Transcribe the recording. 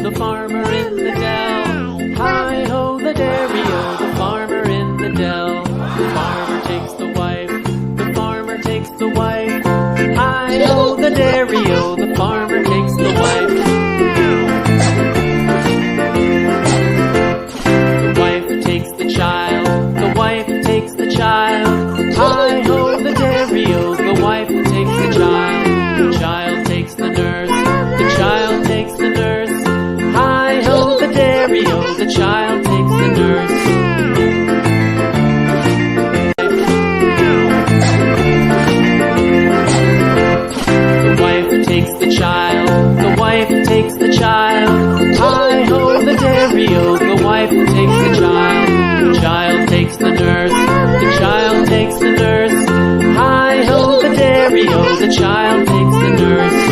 The farmer in the dell. Hi-ho, the dairy-o, the farmer in the dell. The farmer takes the wife, the farmer takes the wife. Hi-ho, the dairy-o, the farmer takes the wife. The wife takes the child, the wife takes the child. Hi-ho, the dairy-o, the wife takes the child. The child takes the nurse, the child takes the nurse. Hi-ho, the dairy-o, the child takes the nurse. The wife takes the child, the wife takes the child. Hi-ho, the dairy-o, the wife takes the child. The child takes the nurse, the child takes the nurse. Hi-ho, the dairy-o, the child takes the nurse.